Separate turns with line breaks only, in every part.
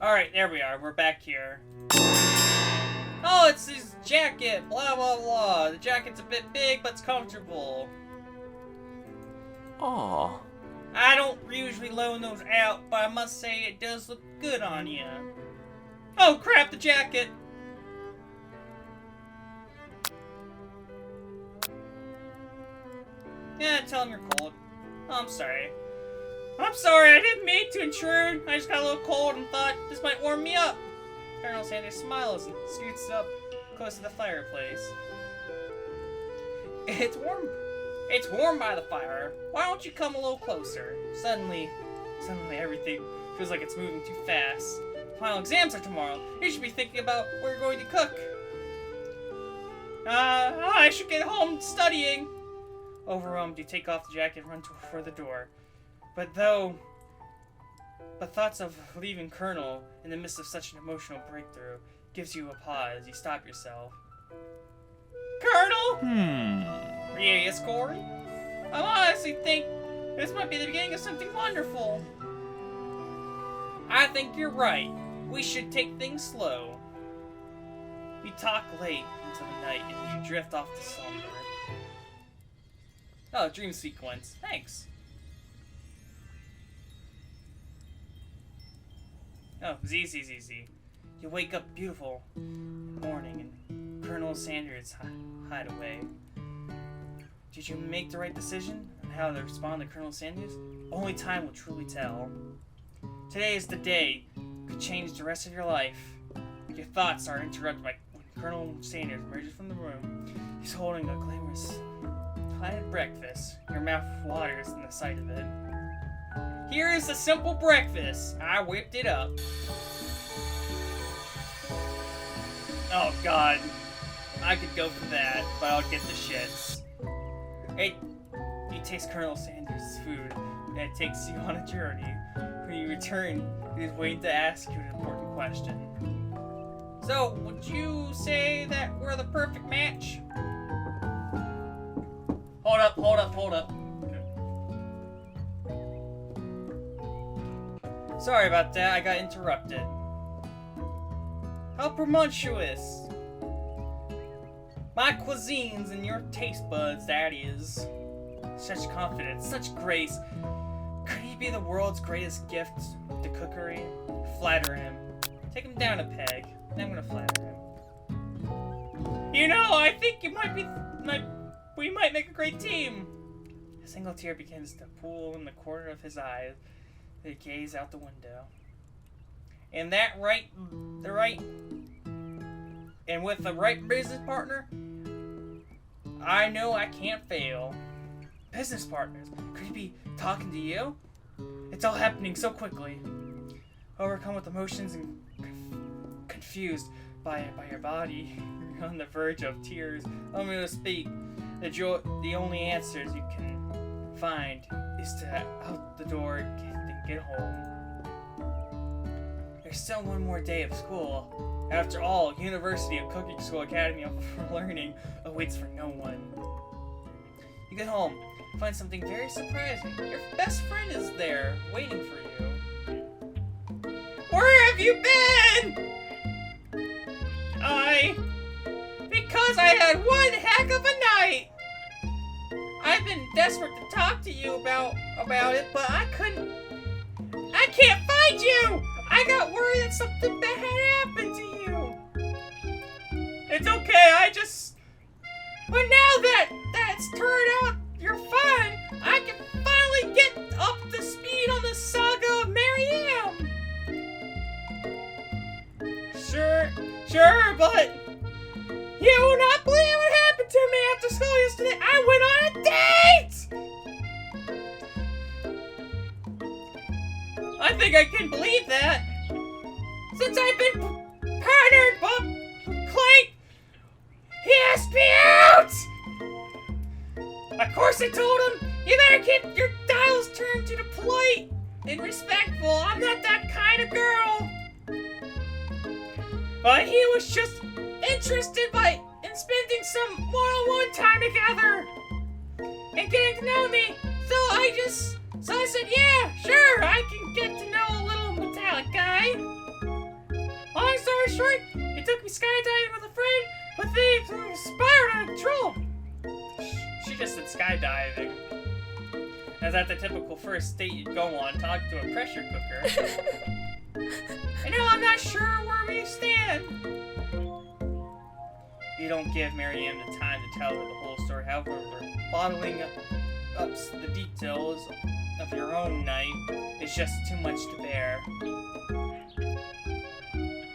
Alright, there we are. We're back here. Oh, it's his jacket! Blah, blah, blah. The jacket's a bit big, but it's comfortable.
Aw.
I don't usually loan those out, but I must say it does look good on you. Oh, crap, the jacket! Yeah, tell him you're cold. Oh, I'm sorry. I'm sorry, I didn't mean to intrude. I just got a little cold and thought this might warm me up. Colonel Sanders smiles and scoots up close to the fireplace. It's warm. It's warm by the fire. Why don't you come a little closer? Suddenly everything feels like it's moving too fast. Final exams are tomorrow. You should be thinking about what you're going to cook. I should get home studying. Overwhelmed, you take off the jacket and run for the door. But thoughts of leaving Colonel in the midst of such an emotional breakthrough gives you a pause. You stop yourself. Colonel? Yes, Corey? I honestly think this might be the beginning of something wonderful. I think you're right. We should take things slow. You talk late into the night and you drift off to slumber. Oh, dream sequence. Thanks. Oh, Z. You wake up beautiful morning in Colonel Sanders' hideaway. Did you make the right decision on how to respond to Colonel Sanders? Only time will truly tell. Today is the day that could change the rest of your life. Your thoughts are interrupted by when Colonel Sanders emerges from the room. He's holding a glamorous plated breakfast. Your mouth waters in the sight of it. Here is a simple breakfast. I whipped it up. Oh God, I could go for that, but I'll get the shits. You taste Colonel Sanders' food, and it takes you on a journey. When you return, he is waiting to ask you an important question. So, would you say that we're the perfect match? Hold up. Sorry about that, I got interrupted. How presumptuous. My cuisines and your taste buds, that is. Such confidence, such grace. Could he be the world's greatest gift to cookery? Flatter him. Take him down a peg. Then I'm gonna flatter him. You know, I think we might make a great team. A single tear begins to pool in the corner of his eye. They gaze out the window. And with the right business partner, I know I can't fail. Business partners? Could he be talking to you? It's all happening so quickly. Overcome with emotions and confused by your body, you're on the verge of tears. I'm going to speak. The only answers you can find is to out the door and get home. There's still one more day of school. After all, University of Cooking School Academy of Learning awaits for no one. You get home, find something very surprising. Your best friend is there, waiting for you. Where have you been? Because I had one heck of a night. I've been desperate to talk to you about it, but I can't find you. I got worried that something bad had happened to you. It's okay, but now that it's turned out you're fine, I can finally get up to speed on the saga of Mary Sure, but you will not believe what happened to me after school yesterday. I went on a date! I think I can believe that. Since I've been partnered with Clank, he asked me out! Of course I told him, you better keep your dials turned to the polite and respectful. I'm not that kind of girl. But he was just interested in spending some one-on-one time together and getting to know me. So I said, yeah, sure, I can get to know a little metallic guy. short, he took me skydiving with a friend, but they spiraled out of control. She just said skydiving. As at the typical first date you'd go on, talk to a pressure cooker. And now I'm not sure where we stand. You don't give Miriam the time to tell her the whole story, however, bottling up the details of your own night is just too much to bear.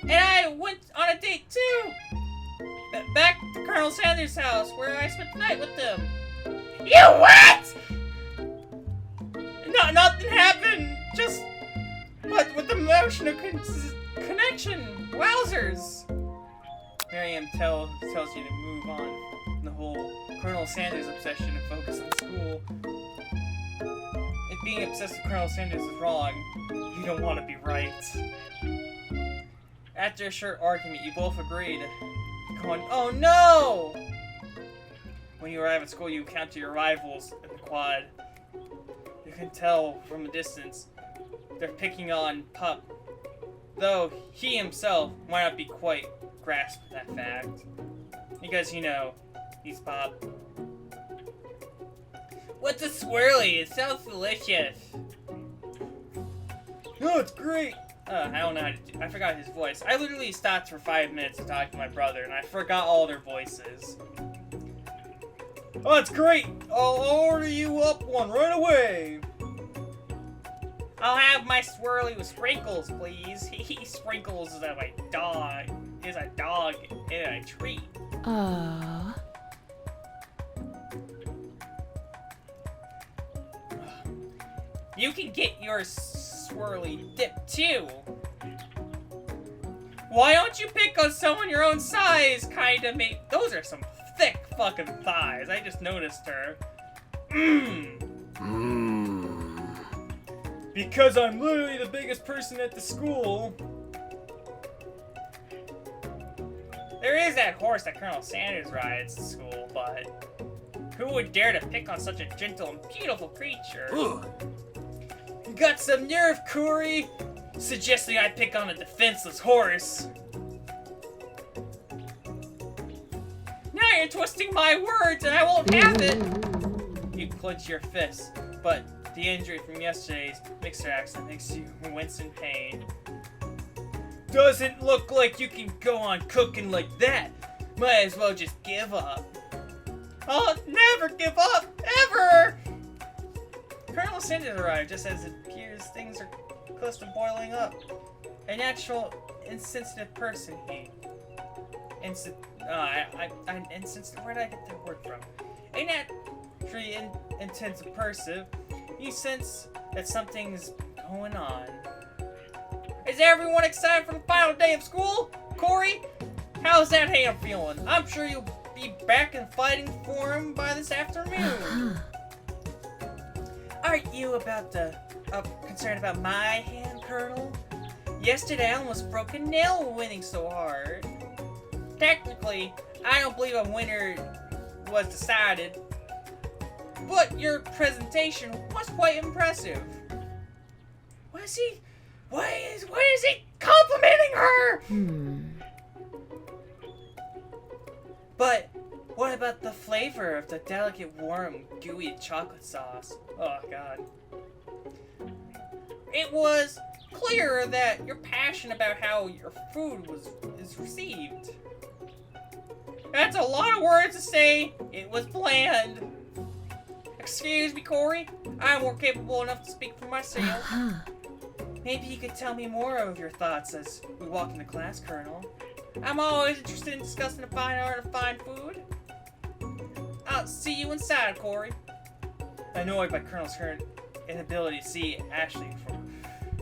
And I went on a date too! Back to Colonel Sanders' house, where I spent the night with them. You what?! No, nothing happened, just... But with the emotional connection, wowzers! Miriam tells you to move on from the whole Colonel Sanders obsession and focus on school. If being obsessed with Colonel Sanders is wrong, you don't want to be right. After a short argument, you both agreed. Going, oh no! When you arrive at school, you encounter your rivals in the quad. You can tell from a distance they're picking on Pup, though he himself might not be quite grasp that fact. Because, you know, he's Pop. What's a swirly? It sounds delicious. No, it's great. I don't know how to do. I forgot his voice. I literally stopped for 5 minutes to talk to my brother, and I forgot all their voices. Oh, it's great. I'll order you up one right away. I'll have my swirly with sprinkles, please. Sprinkles is my dog. Is a dog and a treat. You can get your swirly dip too. Why don't you pick on someone your own size? Kinda make. Those are some thick fucking thighs. I just noticed her. Because I'm literally the biggest person at the school. There is that horse that Colonel Sanders rides to school, but who would dare to pick on such a gentle and beautiful creature? Ugh. You got some nerve, Corey, suggesting I pick on a defenseless horse. Now you're twisting my words and I won't have it. You clench your fists, but the injury from yesterday's mixer accident makes you wince in pain. Doesn't look like you can go on cooking like that. Might as well just give up. I'll never give up, ever! Colonel Sanders arrived just as it appears things are close to boiling up. A natural, insensitive person, he. Insensitive, where did I get that word from? A naturally intensive person, you sense that something's going on. Is everyone excited for the final day of school? Corey, how's that hand feeling? I'm sure you'll be back and fighting for him by this afternoon. Aren't you concerned about my hand, Colonel? Yesterday I almost broke a nail winning so hard. Technically, I don't believe a winner was decided, but your presentation was quite impressive. Why is he complimenting her? But what about the flavor of the delicate, warm, gooey chocolate sauce? Oh, God. It was clear that you're passionate about how your food is received. That's a lot of words to say. It was bland. Excuse me, Corey. I'm more capable enough to speak for myself. Maybe you could tell me more of your thoughts as we walk into class, Colonel. I'm always interested in discussing the fine art of fine food. I'll see you inside, Corey. Annoyed by Colonel's current inability to see Ashley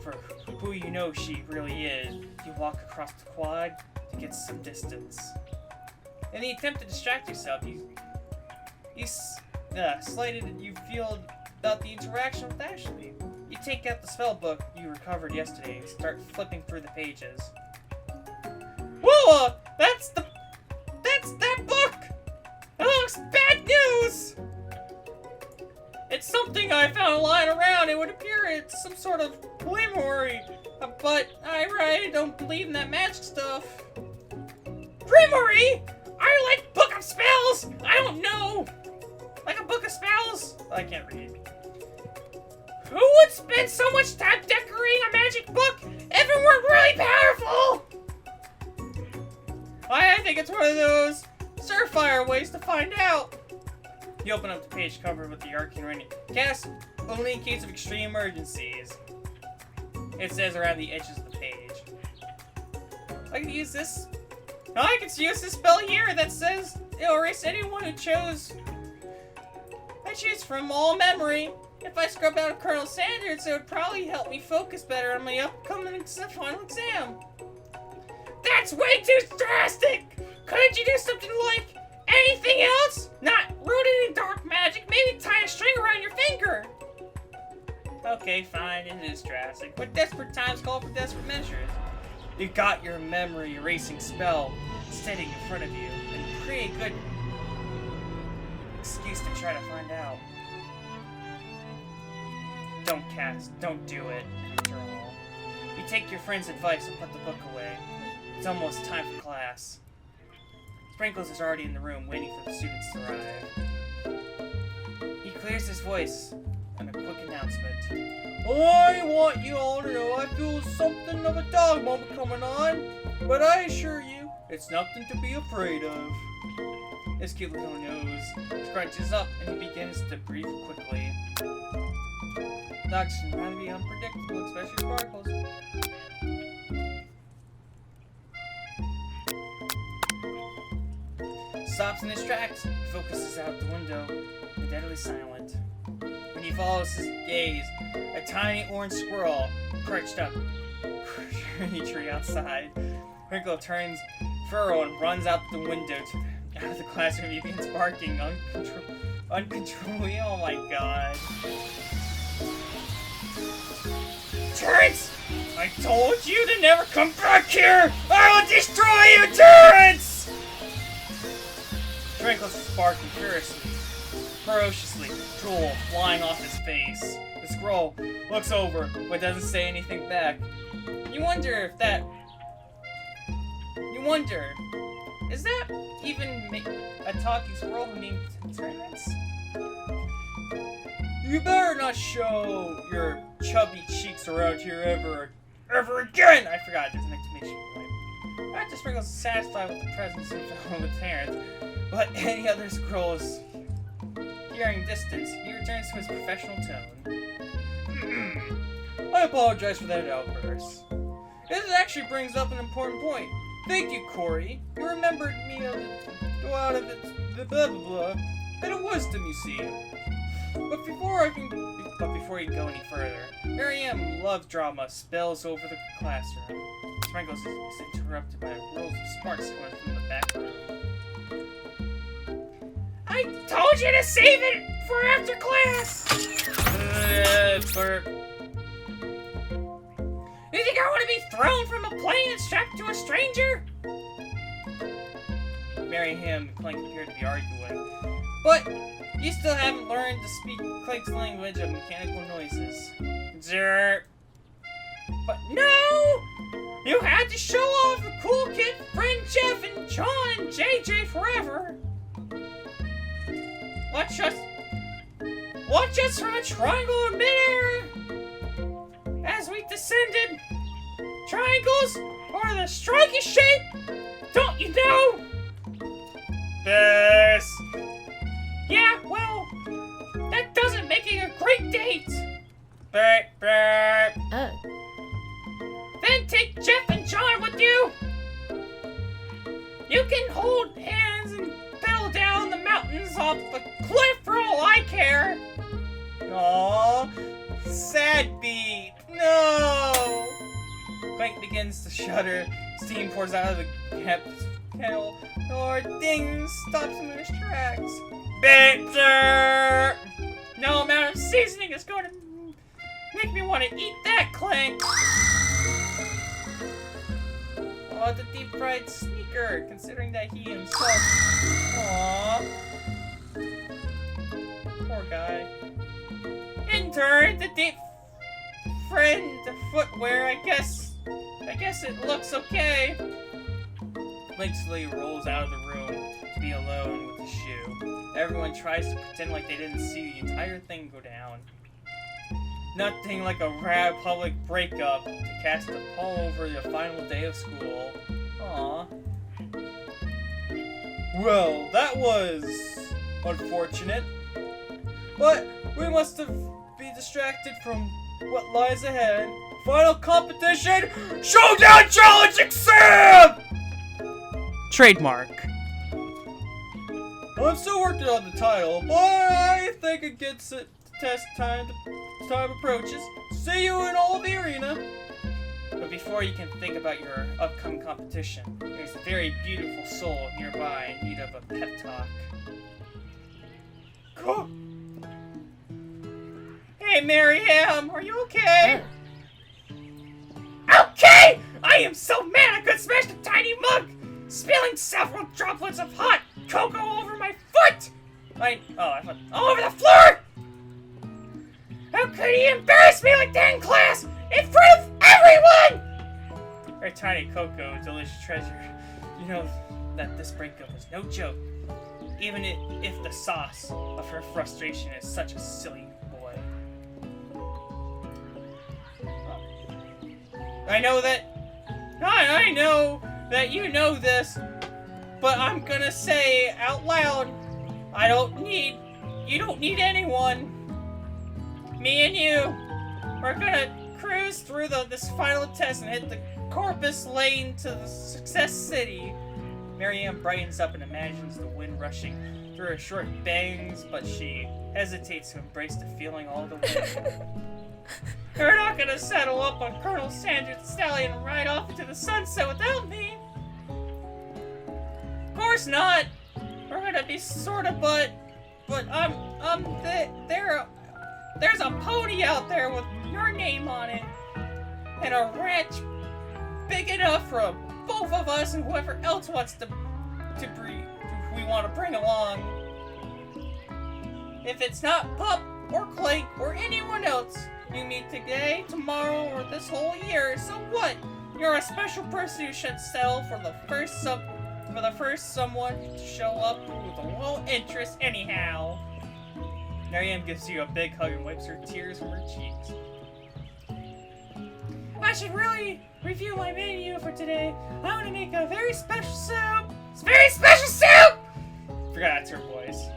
for who you know she really is, you walk across the quad to get some distance. In the attempt to distract yourself, you feel about the interaction with Ashley. You take out the spell book you recovered yesterday and start flipping through the pages. Whoa! That's that book! That looks bad news! It's something I found lying around. It would appear it's some sort of memory But I really don't believe in that magic stuff. Grimoire? I like book of spells! I don't know! Like a book of spells? I can't read. Who would spend so much time decorating a magic book if it weren't really powerful? I think it's one of those surefire ways to find out. You open up the page covered with the arcane writing. Cast only in case of extreme emergencies. It says around the edges of the page. I can use this. No, I can use this spell here that says it'll erase anyone who chose. I choose from all memory. If I scrub out Colonel Sanders, it would probably help me focus better on my upcoming final exam. That's way too drastic! Couldn't you do something like anything else? Not rooted in dark magic, maybe tie a string around your finger. Okay, fine, it is drastic, but desperate times call for desperate measures. You got your memory erasing spell sitting in front of you, and pretty good excuse to try to find out. Don't do it, after all. You take your friend's advice and put the book away. It's almost time for class. Sprinkles is already in the room waiting for the students to arrive. He clears his voice on a quick announcement. I want you all to know I feel something of a dog moment coming on, but I assure you, it's nothing to be afraid of. His cute little nose scrunches up and he begins to breathe quickly. Dogs can rather be unpredictable, especially Sparkles. Stops in his tracks, focuses out the window, and deadly silent. When he follows his gaze, a tiny orange squirrel perched up a tree outside. Crinkle turns furrow and runs out the window out of the classroom. He begins barking uncontrollably. Oh my god. Terrence! I told you to never come back here! I will destroy you, Terrence! Trinkles is barking ferociously, drool flying off his face. The squirrel looks over, but doesn't say anything back. You wonder, is that even a talking squirrel named Terrence? You better not show your chubby cheeks around here ever again! I forgot, there's an exclamation point. After Sprinkles is satisfied with the presence of Terrence, but any other squirrel is hearing distance, he returns to his professional tone. I apologize for that outburst. This actually brings up an important point. Thank you, Corey. You remembered me out of the blah blah blah. Bit of wisdom, you see. But before you go any further, Miriam love drama spills over the classroom. Sprinkles is interrupted by rolls of sparks coming from the back room. I told you to save it for after class! Burp. You think I want to be thrown from a plane and strapped to a stranger? Miriam and Clink appear to be arguing. But you still haven't learned to speak Clink's language of mechanical noises. Zerp. But no! You had to show off a cool kid friend Jeff and John and JJ forever. Watch us from a triangle in midair as we descended. Triangles are the strongest shape, don't you know? This. Yeah, well, that doesn't make it a great date. Burp, burp. Then take Jeff and John with you. You can hold hands and pedal down the mountains off the cliff for all I care. Aww, sad beat. No. Clank begins to shudder. Steam pours out of the kettle. Or ding stops him in his tracks. Bitter! No amount of seasoning is going to make me want to eat that, Clank. Oh, the deep fried sneaker, considering that he himself. Aww. Poor guy. In turn, the deep friend footwear. I guess it looks okay. Link slowly rolls out of the room to be alone with the shoe. Everyone tries to pretend like they didn't see the entire thing go down. Nothing like a rad public breakup to cast a pall over the final day of school. Aww. Well, that was unfortunate. But we must be distracted from what lies ahead. Final competition, Showdown Challenge Exam! Trademark. I'm still working on the title, but I think it gets it to test time approaches. See you in all the arena. But before you can think about your upcoming competition, there's a very beautiful soul nearby in need of a pep talk. Cool. Hey, Miriam, are you okay? Okay! I am so mad I could smash the tiny mug, spilling several droplets of hot cocoa over my foot! I thought all over the floor! How could he embarrass me like that in class, in front of everyone? Her tiny cocoa, delicious treasure. You know that this breakup was no joke, even if the sauce of her frustration is such a silly boy. I know that you know this, but I'm gonna say out loud, you don't need anyone. Me and you, we're gonna cruise through this final test and hit the Corpus Lane to the Success City. Miriam brightens up and imagines the wind rushing through her short bangs, but she hesitates to embrace the feeling all the way. You're not gonna settle up on Colonel Sanders' stallion and ride off into the sunset without me. Of course not. We're gonna be sorta, but there's a pony out there with your name on it, and a ranch big enough for both of us and whoever else wants to we want to bring along. If it's not Pup or Clank or anyone else you meet today, tomorrow, or this whole year, so what? You're a special person who should settle for the first someone to show up with a little interest anyhow. Miriam gives you a big hug and wipes her tears from her cheeks. I should really review my menu for today. I want to make a very special soup. It's very special soup! Forgot that's her voice.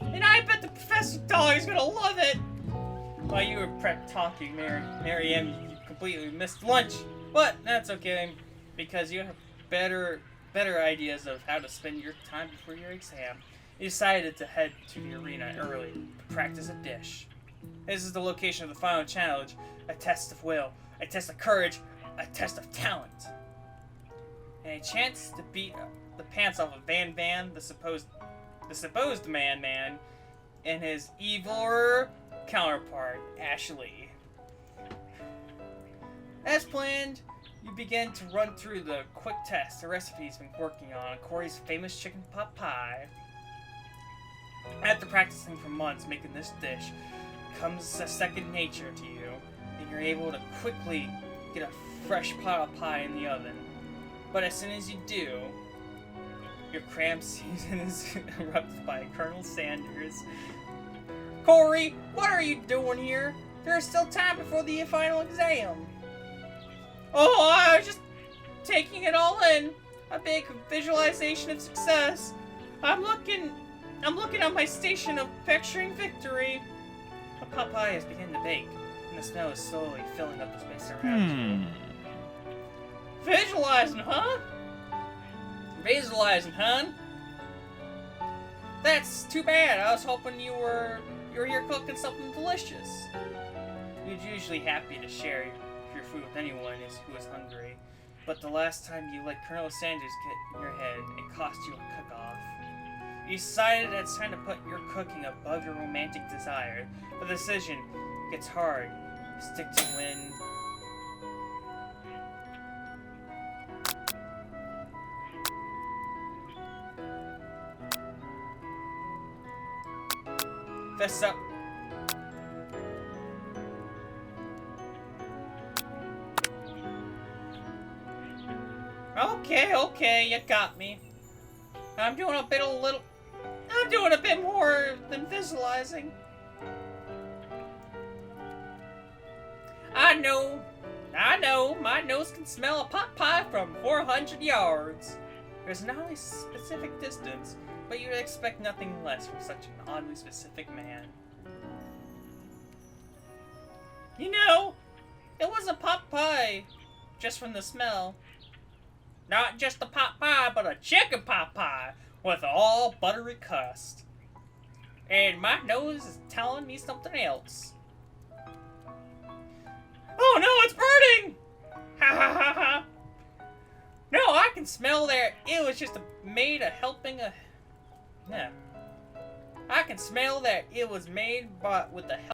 And I bet the Professor Dollar's gonna love it. While you were talking, Miriam, you completely missed lunch. But that's okay, because you have better ideas of how to spend your time before your exam. You decided to head to the arena early to practice a dish. This is the location of the final challenge, a test of will, a test of courage, a test of talent. And a chance to beat the pants off of Van, the supposed man, and his evil counterpart, Ashley. As planned, you begin to run through the quick test the recipe's been working on Corey's famous chicken pot pie. After practicing for months making this dish, comes a second nature to you, and you're able to quickly get a fresh pot of pie in the oven. But as soon as you do, your cram season is interrupted by Colonel Sanders. Corey, what are you doing here? There's still time before the final exam. Oh, I was just taking it all in. A big visualization of success. I'm looking at my station of picturing victory. A pot pie has begun to bake, and the smell is slowly filling up the space around you. Visualizing, huh? That's too bad. I was hoping you were here cooking something delicious. You're usually happy to share your food with anyone who is hungry, but the last time you let Colonel Sanders get in your head, it cost you a cook-off. You decided that it's time to put your cooking above your romantic desire, but the decision gets hard. Stick to win. Fess up. Okay, you got me. I'm doing a bit more than visualizing. I know, my nose can smell a pot pie from 400 yards. There's not a specific distance, but you'd expect nothing less from such an oddly specific man. You know, it was a pot pie, just from the smell. Not just a pot pie, but a chicken pot pie with all buttery crust. And my nose is telling me something else. Oh no, it's burning! Ha ha ha ha! No, I can smell that it was just made a helping of... Yeah. I can smell that it was made with the help